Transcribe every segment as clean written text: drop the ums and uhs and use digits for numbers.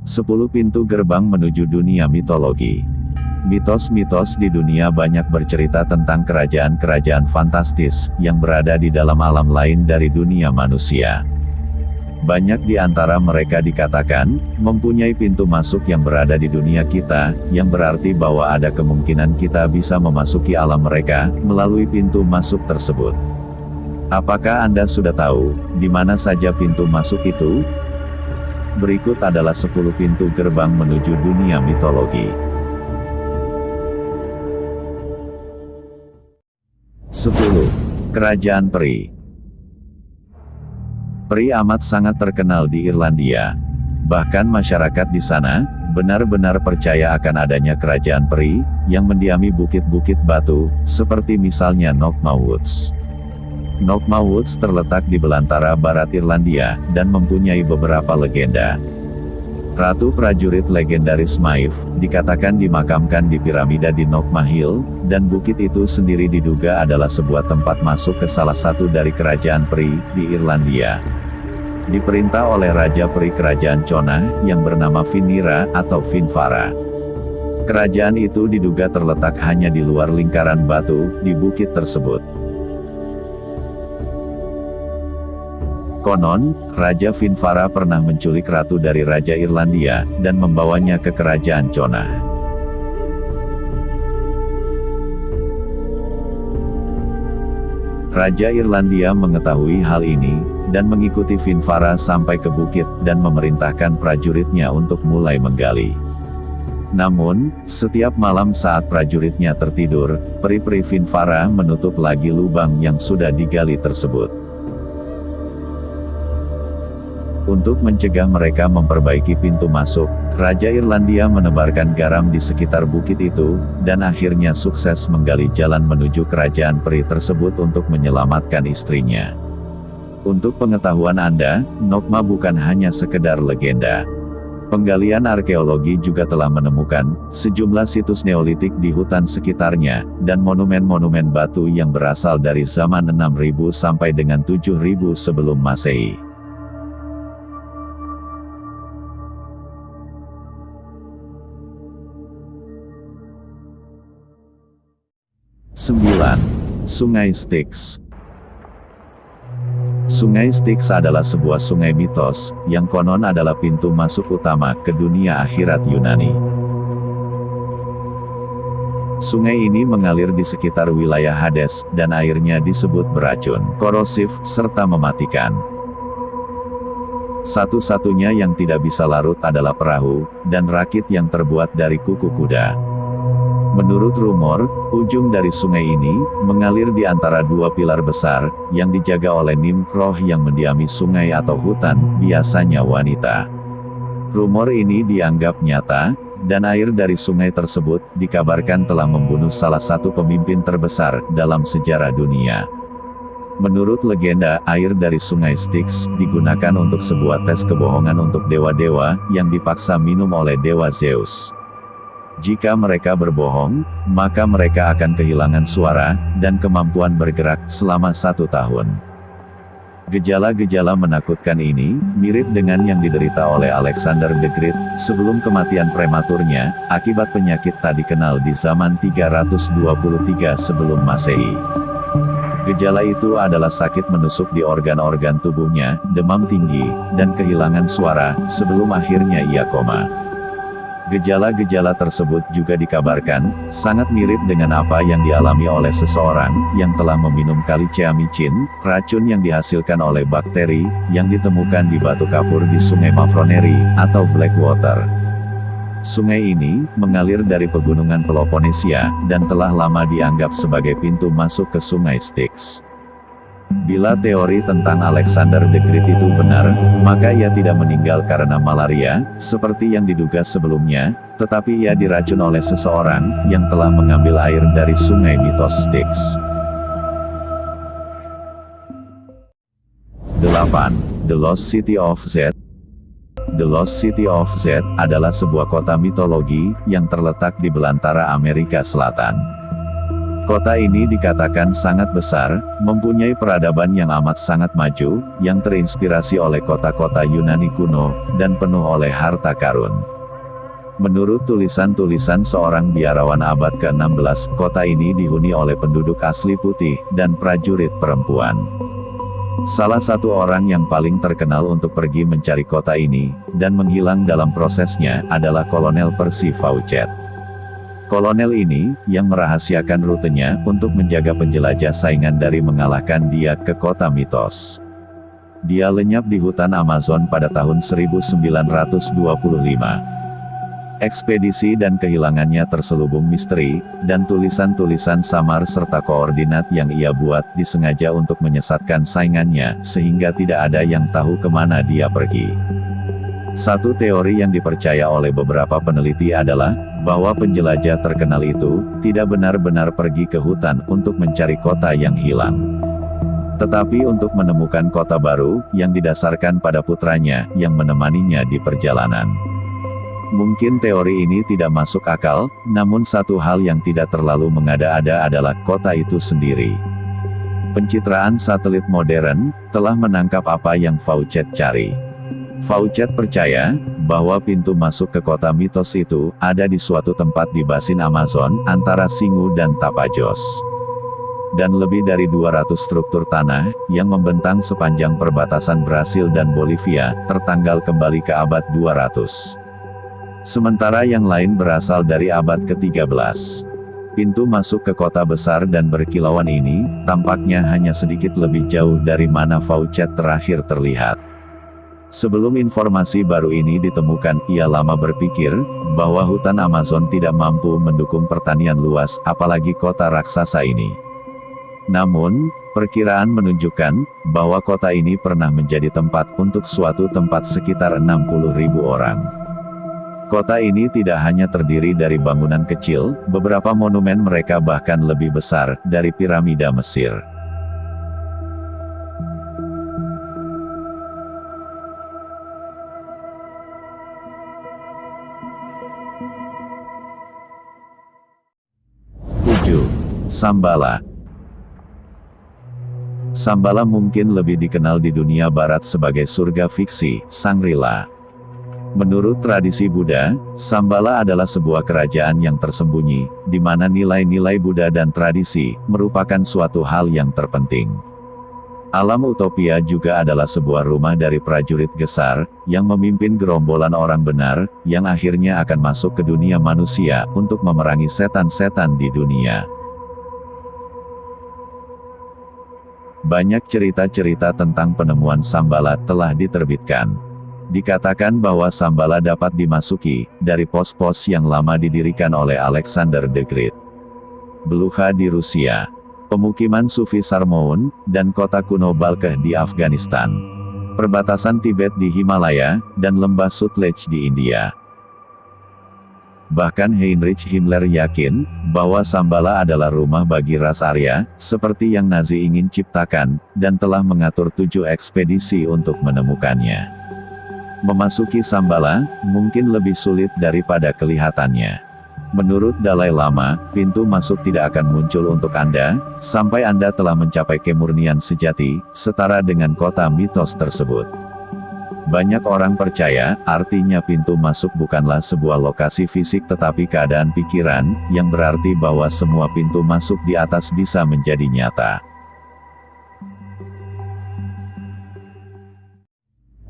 10 pintu gerbang menuju dunia mitologi. Mitos-mitos di dunia banyak bercerita tentang kerajaan-kerajaan fantastis yang berada di dalam alam lain dari dunia manusia. Banyak di antara mereka dikatakan mempunyai pintu masuk yang berada di dunia kita, yang berarti bahwa ada kemungkinan kita bisa memasuki alam mereka melalui pintu masuk tersebut. Apakah Anda sudah tahu di mana saja pintu masuk itu? Berikut adalah 10 pintu gerbang menuju dunia mitologi. 10. Kerajaan Peri. Peri amat sangat terkenal di Irlandia. Bahkan masyarakat di sana benar-benar percaya akan adanya kerajaan peri yang mendiami bukit-bukit batu, seperti misalnya Knockma Woods. Knockma Woods terletak di belantara barat Irlandia dan mempunyai beberapa legenda. Ratu prajurit legendaris Maeve dikatakan dimakamkan di piramida di Knockma Hill, dan bukit itu sendiri diduga adalah sebuah tempat masuk ke salah satu dari kerajaan peri di Irlandia. Diperintah oleh Raja Peri Kerajaan Chona yang bernama Finira atau Finvara. Kerajaan itu diduga terletak hanya di luar lingkaran batu di bukit tersebut. Konon, Raja Finvara pernah menculik ratu dari Raja Irlandia, dan membawanya ke kerajaan Chona. Raja Irlandia mengetahui hal ini, dan mengikuti Finvara sampai ke bukit, dan memerintahkan prajuritnya untuk mulai menggali. Namun, setiap malam saat prajuritnya tertidur, peri-peri Finvara menutup lagi lubang yang sudah digali tersebut. Untuk mencegah mereka memperbaiki pintu masuk, Raja Irlandia menebarkan garam di sekitar bukit itu, dan akhirnya sukses menggali jalan menuju kerajaan peri tersebut untuk menyelamatkan istrinya. Untuk pengetahuan Anda, Knockma bukan hanya sekedar legenda. Penggalian arkeologi juga telah menemukan sejumlah situs Neolitik di hutan sekitarnya, dan monumen-monumen batu yang berasal dari zaman 6000 sampai dengan 7000 sebelum Masehi. Sembilan. Sungai Styx. Sungai Styx adalah sebuah sungai mitos, yang konon adalah pintu masuk utama ke dunia akhirat Yunani. Sungai ini mengalir di sekitar wilayah Hades, dan airnya disebut beracun, korosif, serta mematikan. Satu-satunya yang tidak bisa larut adalah perahu, dan rakit yang terbuat dari kuku kuda. Menurut rumor, ujung dari sungai ini mengalir di antara dua pilar besar, yang dijaga oleh roh yang mendiami sungai atau hutan, biasanya wanita. Rumor ini dianggap nyata, dan air dari sungai tersebut dikabarkan telah membunuh salah satu pemimpin terbesar dalam sejarah dunia. Menurut legenda, air dari sungai Styx digunakan untuk sebuah tes kebohongan untuk dewa-dewa yang dipaksa minum oleh dewa Zeus. Jika mereka berbohong, maka mereka akan kehilangan suara dan kemampuan bergerak selama 1 tahun. Gejala-gejala menakutkan ini mirip dengan yang diderita oleh Alexander the Great sebelum kematian prematurnya akibat penyakit tak dikenal di zaman 323 sebelum Masehi. Gejala itu adalah sakit menusuk di organ-organ tubuhnya, demam tinggi, dan kehilangan suara sebelum akhirnya ia koma. Gejala-gejala tersebut juga dikabarkan sangat mirip dengan apa yang dialami oleh seseorang yang telah meminum kaliceamicin, racun yang dihasilkan oleh bakteri yang ditemukan di batu kapur di Sungai Mavroneri atau Blackwater. Sungai ini mengalir dari pegunungan Peloponnesia dan telah lama dianggap sebagai pintu masuk ke Sungai Styx. Bila teori tentang Alexander the Great itu benar, maka ia tidak meninggal karena malaria, seperti yang diduga sebelumnya, tetapi ia diracun oleh seseorang yang telah mengambil air dari sungai mitos Styx. 8. The Lost City of Z. The Lost City of Z adalah sebuah kota mitologi yang terletak di belantara Amerika Selatan. Kota ini dikatakan sangat besar, mempunyai peradaban yang amat sangat maju, yang terinspirasi oleh kota-kota Yunani kuno, dan penuh oleh harta karun. Menurut tulisan-tulisan seorang biarawan abad ke-16, kota ini dihuni oleh penduduk asli putih, dan prajurit perempuan. Salah satu orang yang paling terkenal untuk pergi mencari kota ini, dan menghilang dalam prosesnya, adalah Kolonel Percy Fawcett. Kolonel ini, yang merahasiakan rutenya, untuk menjaga penjelajah saingan dari mengalahkan dia ke kota mitos. Dia lenyap di hutan Amazon pada tahun 1925. Ekspedisi dan kehilangannya terselubung misteri, dan tulisan-tulisan samar serta koordinat yang ia buat disengaja untuk menyesatkan saingannya, sehingga tidak ada yang tahu kemana dia pergi. Satu teori yang dipercaya oleh beberapa peneliti adalah, bahwa penjelajah terkenal itu, tidak benar-benar pergi ke hutan untuk mencari kota yang hilang. Tetapi untuk menemukan kota baru, yang didasarkan pada putranya, yang menemaninya di perjalanan. Mungkin teori ini tidak masuk akal, namun satu hal yang tidak terlalu mengada-ada adalah kota itu sendiri. Pencitraan satelit modern, telah menangkap apa yang Fawcett cari. Fawcett percaya, bahwa pintu masuk ke kota mitos itu, ada di suatu tempat di basin Amazon, antara Singu dan Tapajos. Dan lebih dari 200 struktur tanah, yang membentang sepanjang perbatasan Brasil dan Bolivia, tertanggal kembali ke abad 200. Sementara yang lain berasal dari abad ke-13. Pintu masuk ke kota besar dan berkilauan ini, tampaknya hanya sedikit lebih jauh dari mana Fawcett terakhir terlihat. Sebelum informasi baru ini ditemukan, ia lama berpikir, bahwa hutan Amazon tidak mampu mendukung pertanian luas, apalagi kota raksasa ini. Namun, perkiraan menunjukkan, bahwa kota ini pernah menjadi tempat untuk suatu tempat sekitar 60.000 orang. Kota ini tidak hanya terdiri dari bangunan kecil, beberapa monumen mereka bahkan lebih besar dari piramida Mesir. Shambhala. Shambhala mungkin lebih dikenal di dunia barat sebagai surga fiksi, Shangri-La. Menurut tradisi Buddha, Shambhala adalah sebuah kerajaan yang tersembunyi, di mana nilai-nilai Buddha dan tradisi, merupakan suatu hal yang terpenting. Alam utopia juga adalah sebuah rumah dari prajurit Gesar, yang memimpin gerombolan orang benar, yang akhirnya akan masuk ke dunia manusia, untuk memerangi setan-setan di dunia. Banyak cerita-cerita tentang penemuan Shambhala telah diterbitkan. Dikatakan bahwa Shambhala dapat dimasuki, dari pos-pos yang lama didirikan oleh Alexander the Great. Beluga di Rusia, pemukiman Sufi Sarmoun, dan kota kuno Balkh di Afghanistan. Perbatasan Tibet di Himalaya, dan lembah Sutlej di India. Bahkan Heinrich Himmler yakin, bahwa Shambhala adalah rumah bagi ras Arya, seperti yang Nazi ingin ciptakan, dan telah mengatur 7 ekspedisi untuk menemukannya. Memasuki Shambhala, mungkin lebih sulit daripada kelihatannya. Menurut Dalai Lama, pintu masuk tidak akan muncul untuk Anda, sampai Anda telah mencapai kemurnian sejati, setara dengan kota mitos tersebut. Banyak orang percaya, artinya pintu masuk bukanlah sebuah lokasi fisik tetapi keadaan pikiran, yang berarti bahwa semua pintu masuk di atas bisa menjadi nyata.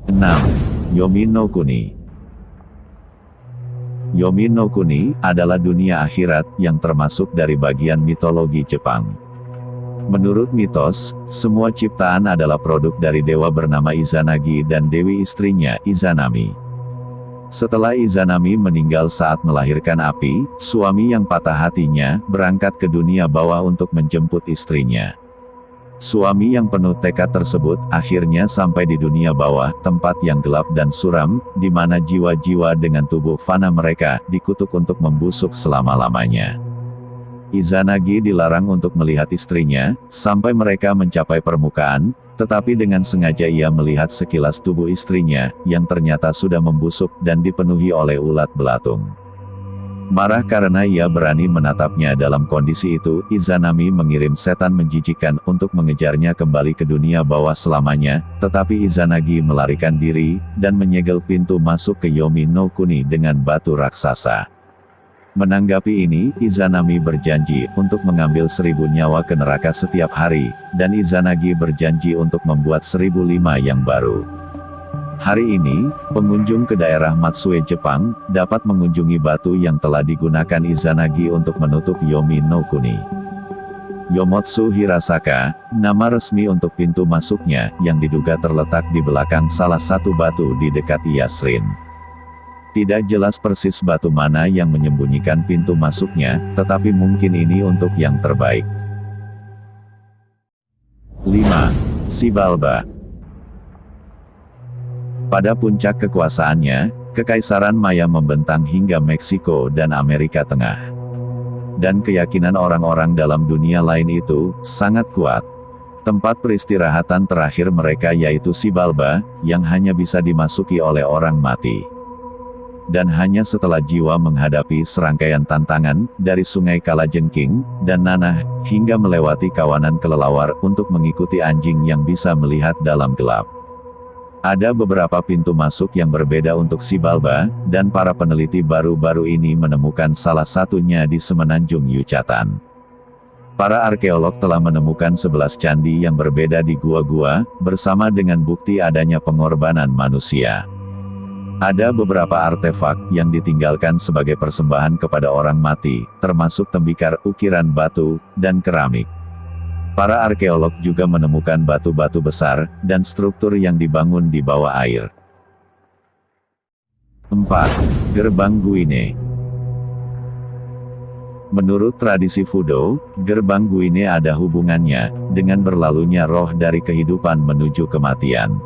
6. Yomi no Kuni. Yomi no Kuni adalah dunia akhirat, yang termasuk dari bagian mitologi Jepang. Menurut mitos, semua ciptaan adalah produk dari dewa bernama Izanagi dan dewi istrinya, Izanami. Setelah Izanami meninggal saat melahirkan api, suami yang patah hatinya, berangkat ke dunia bawah untuk menjemput istrinya. Suami yang penuh tekad tersebut, akhirnya sampai di dunia bawah, tempat yang gelap dan suram, di mana jiwa-jiwa dengan tubuh fana mereka, dikutuk untuk membusuk selama-lamanya. Izanagi dilarang untuk melihat istrinya, sampai mereka mencapai permukaan, tetapi dengan sengaja ia melihat sekilas tubuh istrinya, yang ternyata sudah membusuk dan dipenuhi oleh ulat belatung. Marah karena ia berani menatapnya dalam kondisi itu, Izanami mengirim setan menjijikan untuk mengejarnya kembali ke dunia bawah selamanya, tetapi Izanagi melarikan diri, dan menyegel pintu masuk ke Yomi no Kuni dengan batu raksasa. Menanggapi ini, Izanami berjanji untuk mengambil 1000 nyawa ke neraka setiap hari, dan Izanagi berjanji untuk membuat 1005 yang baru. Hari ini, pengunjung ke daerah Matsue Jepang, dapat mengunjungi batu yang telah digunakan Izanagi untuk menutup Yomi no Kuni. Yomotsu Hirasaka, nama resmi untuk pintu masuknya, yang diduga terletak di belakang salah satu batu di dekat Yasrin. Tidak jelas persis batu mana yang menyembunyikan pintu masuknya, tetapi mungkin ini untuk yang terbaik. 5. Xibalba. Pada puncak kekuasaannya, Kekaisaran Maya membentang hingga Meksiko dan Amerika Tengah. Dan keyakinan orang-orang dalam dunia lain itu sangat kuat. Tempat peristirahatan terakhir mereka yaitu Xibalba, yang hanya bisa dimasuki oleh orang mati. Dan hanya setelah jiwa menghadapi serangkaian tantangan, dari Sungai Kalajengking, dan Nanah, hingga melewati kawanan kelelawar untuk mengikuti anjing yang bisa melihat dalam gelap. Ada beberapa pintu masuk yang berbeda untuk Xibalba, dan para peneliti baru-baru ini menemukan salah satunya di Semenanjung Yucatan. Para arkeolog telah menemukan 11 candi yang berbeda di gua-gua, bersama dengan bukti adanya pengorbanan manusia. Ada beberapa artefak yang ditinggalkan sebagai persembahan kepada orang mati, termasuk tembikar ukiran batu, dan keramik. Para arkeolog juga menemukan batu-batu besar, dan struktur yang dibangun di bawah air. 4. Gerbang Guine. Menurut tradisi Fudo, gerbang Guine ada hubungannya dengan berlalunya roh dari kehidupan menuju kematian.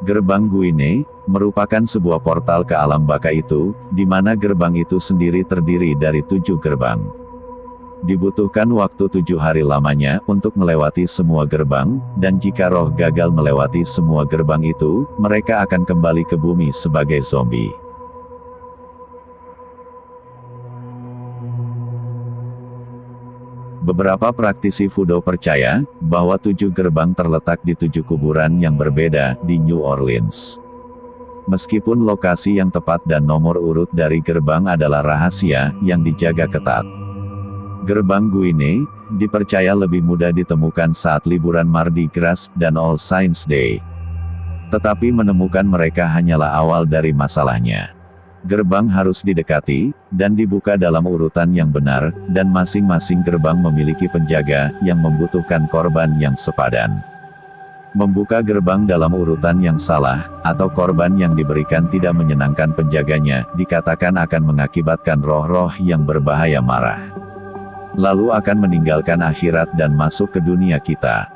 Gerbang Guine merupakan sebuah portal ke alam baka itu, di mana gerbang itu sendiri terdiri dari 7 gerbang. Dibutuhkan waktu 7 hari lamanya untuk melewati semua gerbang, dan jika roh gagal melewati semua gerbang itu, mereka akan kembali ke bumi sebagai zombie. Beberapa praktisi Fudo percaya bahwa 7 gerbang terletak di 7 kuburan yang berbeda di New Orleans. Meskipun lokasi yang tepat dan nomor urut dari gerbang adalah rahasia yang dijaga ketat. Gerbang Guine dipercaya lebih mudah ditemukan saat liburan Mardi Gras dan All Saints Day. Tetapi menemukan mereka hanyalah awal dari masalahnya. Gerbang harus didekati, dan dibuka dalam urutan yang benar, dan masing-masing gerbang memiliki penjaga yang membutuhkan korban yang sepadan. Membuka gerbang dalam urutan yang salah, atau korban yang diberikan tidak menyenangkan penjaganya, dikatakan akan mengakibatkan roh-roh yang berbahaya marah. Lalu akan meninggalkan akhirat dan masuk ke dunia kita.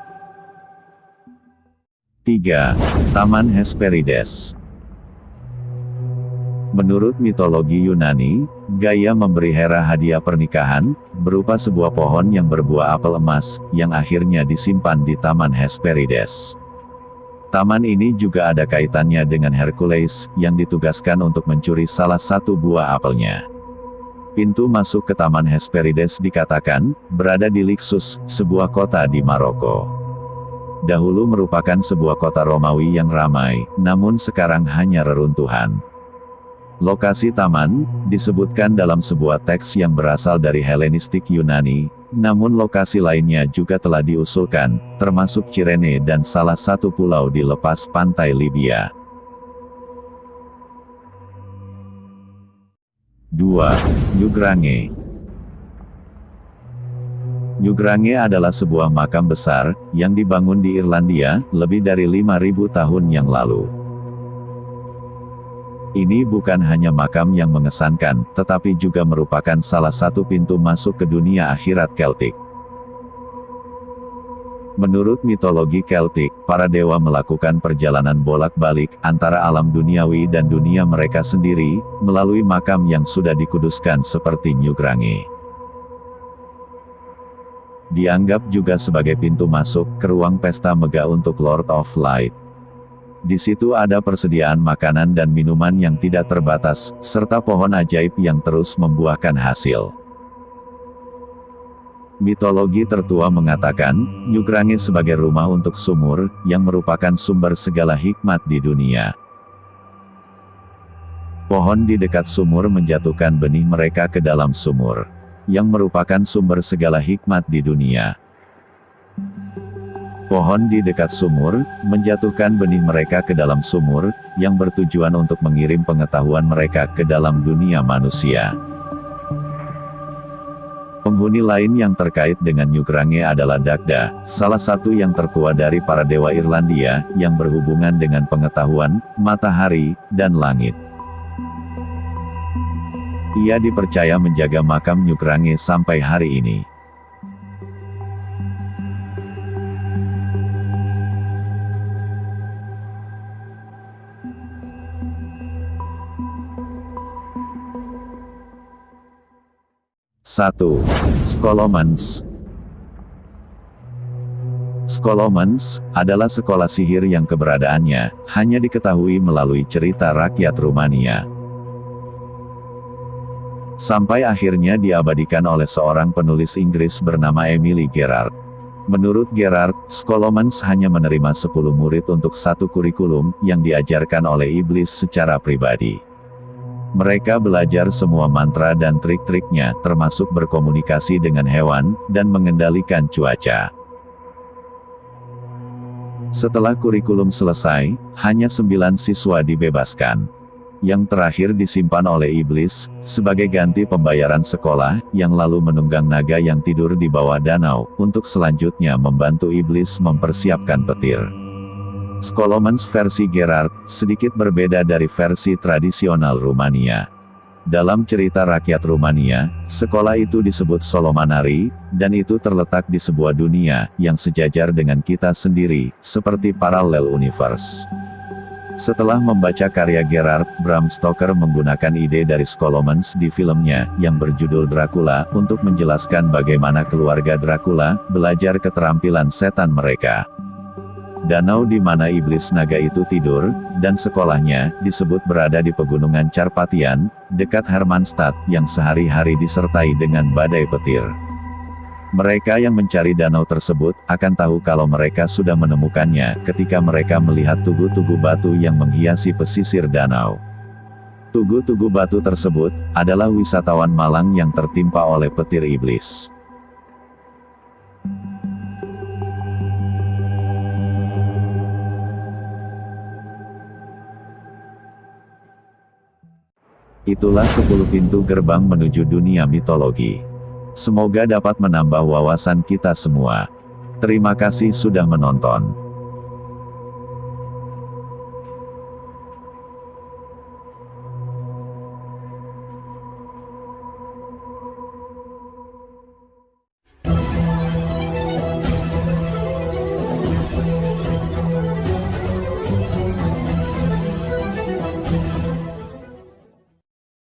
3. Taman Hesperides. Menurut mitologi Yunani, Gaia memberi Hera hadiah pernikahan, berupa sebuah pohon yang berbuah apel emas, yang akhirnya disimpan di Taman Hesperides. Taman ini juga ada kaitannya dengan Hercules, yang ditugaskan untuk mencuri salah satu buah apelnya. Pintu masuk ke Taman Hesperides dikatakan berada di Lixus, sebuah kota di Maroko. Dahulu merupakan sebuah kota Romawi yang ramai, namun sekarang hanya reruntuhan. Lokasi taman disebutkan dalam sebuah teks yang berasal dari Helenistik Yunani, namun lokasi lainnya juga telah diusulkan, termasuk Cirene dan salah satu pulau di lepas pantai Libya. 2. Newgrange. Newgrange adalah sebuah makam besar, yang dibangun di Irlandia, lebih dari 5.000 tahun yang lalu. Ini bukan hanya makam yang mengesankan, tetapi juga merupakan salah satu pintu masuk ke dunia akhirat Celtic. Menurut mitologi Celtic, para dewa melakukan perjalanan bolak-balik antara alam duniawi dan dunia mereka sendiri, melalui makam yang sudah dikuduskan seperti Newgrange. Dianggap juga sebagai pintu masuk ke ruang pesta mega untuk Lord of Light. Di situ ada persediaan makanan dan minuman yang tidak terbatas, serta pohon ajaib yang terus membuahkan hasil. Mitologi tertua mengatakan, Nygrange sebagai rumah untuk sumur, yang merupakan sumber segala hikmat di dunia. Pohon di dekat sumur menjatuhkan benih mereka ke dalam sumur, yang merupakan sumber segala hikmat di dunia. Pohon di dekat sumur, menjatuhkan benih mereka ke dalam sumur, yang bertujuan untuk mengirim pengetahuan mereka ke dalam dunia manusia. Penghuni lain yang terkait dengan Nygrange adalah Dagda, salah satu yang tertua dari para dewa Irlandia, yang berhubungan dengan pengetahuan, matahari, dan langit. Ia dipercaya menjaga makam Nygrange sampai hari ini. Satu. Scholomance. Scholomance adalah sekolah sihir yang keberadaannya hanya diketahui melalui cerita rakyat Rumania. Sampai akhirnya diabadikan oleh seorang penulis Inggris bernama Emily Gerard. Menurut Gerard, Scholomance hanya menerima 10 murid untuk satu kurikulum yang diajarkan oleh iblis secara pribadi. Mereka belajar semua mantra dan trik-triknya, termasuk berkomunikasi dengan hewan, dan mengendalikan cuaca. Setelah kurikulum selesai, hanya 9 siswa dibebaskan. Yang terakhir disimpan oleh iblis, sebagai ganti pembayaran sekolah, yang lalu menunggang naga yang tidur di bawah danau, untuk selanjutnya membantu iblis mempersiapkan petir. Scholomance versi Gerard, sedikit berbeda dari versi tradisional Rumania. Dalam cerita rakyat Rumania, sekolah itu disebut Solomanari, dan itu terletak di sebuah dunia, yang sejajar dengan kita sendiri, seperti parallel universe. Setelah membaca karya Gerard, Bram Stoker menggunakan ide dari Scholomance di filmnya, yang berjudul Dracula, untuk menjelaskan bagaimana keluarga Dracula, belajar keterampilan setan mereka. Danau di mana iblis naga itu tidur, dan sekolahnya, disebut berada di pegunungan Carpathian, dekat Hermannstad, yang sehari-hari disertai dengan badai petir. Mereka yang mencari danau tersebut, akan tahu kalau mereka sudah menemukannya, ketika mereka melihat tugu-tugu batu yang menghiasi pesisir danau. Tugu-tugu batu tersebut, adalah wisatawan malang yang tertimpa oleh petir iblis. Itulah 10 pintu gerbang menuju dunia mitologi. Semoga dapat menambah wawasan kita semua. Terima kasih sudah menonton.